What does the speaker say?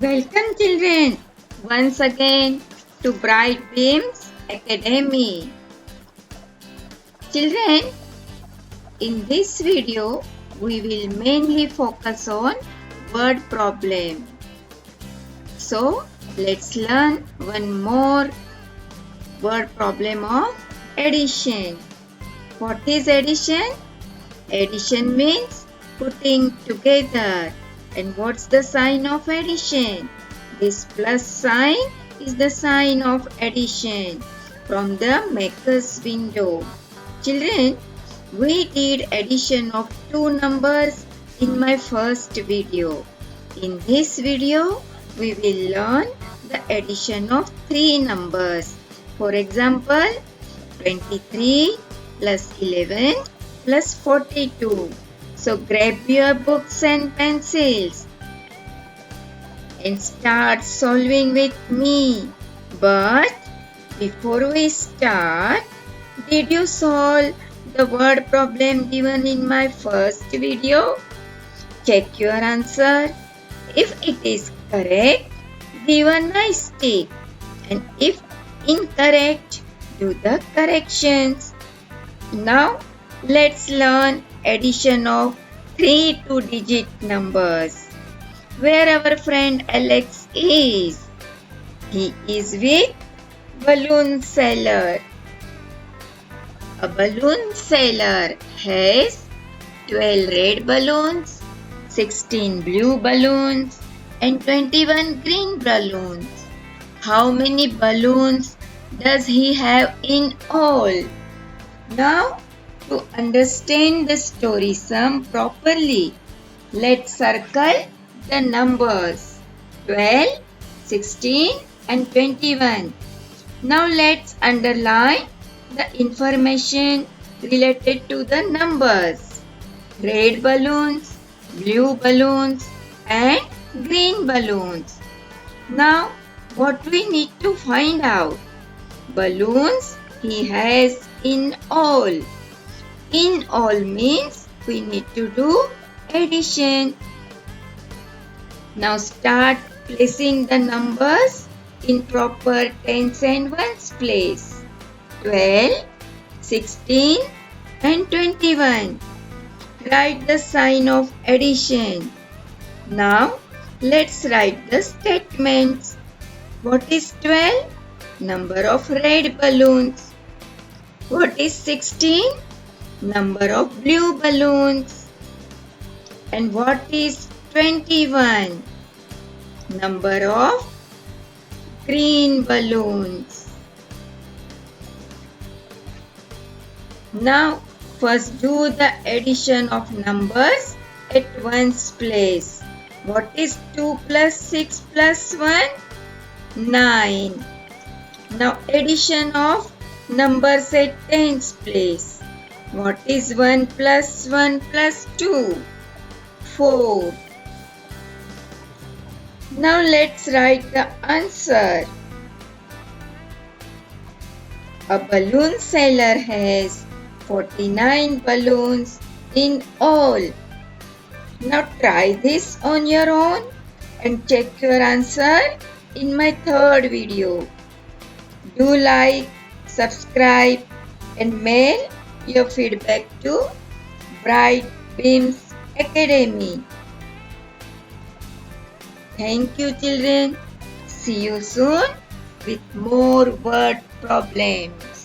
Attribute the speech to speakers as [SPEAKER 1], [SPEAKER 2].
[SPEAKER 1] Welcome children once again to Bright Beams Academy. Children, in this video we will mainly focus on word problem. So let's learn one more word problem of addition. What is addition? Addition means putting together. And what's the sign of addition? This plus sign is the sign of addition from the maker's window. Children, we did addition of two numbers in my first video. In this video, we will learn the addition of three numbers. For example, 23 plus 11 plus 42. So grab your books and pencils and start solving with me. But before we start, did you solve the word problem given in my first video? Check your answer. If it is correct, give a nice tick. And if incorrect, do the corrections. Now let's learn addition of three two-digit numbers. Where our friend Alex is? He is with balloon seller. A balloon seller has 12 red balloons, 16 blue balloons and 21 green balloons. How many balloons does he have in all? Now, to understand the story sum properly, let's circle the numbers 12, 16 and 21. Now let's underline the information related to the numbers. Red balloons, blue balloons and green balloons. Now what we need to find out? Balloons he has in all. In all means we need to do addition. Now start placing the numbers in proper tens and ones place. 12, 16 and 21. Write the sign of addition. Now let's write the statements. What is 12? Number of red balloons. What is 16? Number of blue balloons. And what is 21? Number of green balloons. Now first do the addition of numbers at ones place. What is 2 plus 6 plus 1? 9. Now addition of numbers at tens place. What is 1 plus 1 plus 2? 4. Now let's write the answer. A balloon seller has 49 balloons in all. Now try this on your own and check your answer in my third video. Do like, subscribe and mail your feedback to Bright Beams Academy. Thank you children. See you soon with more word problems.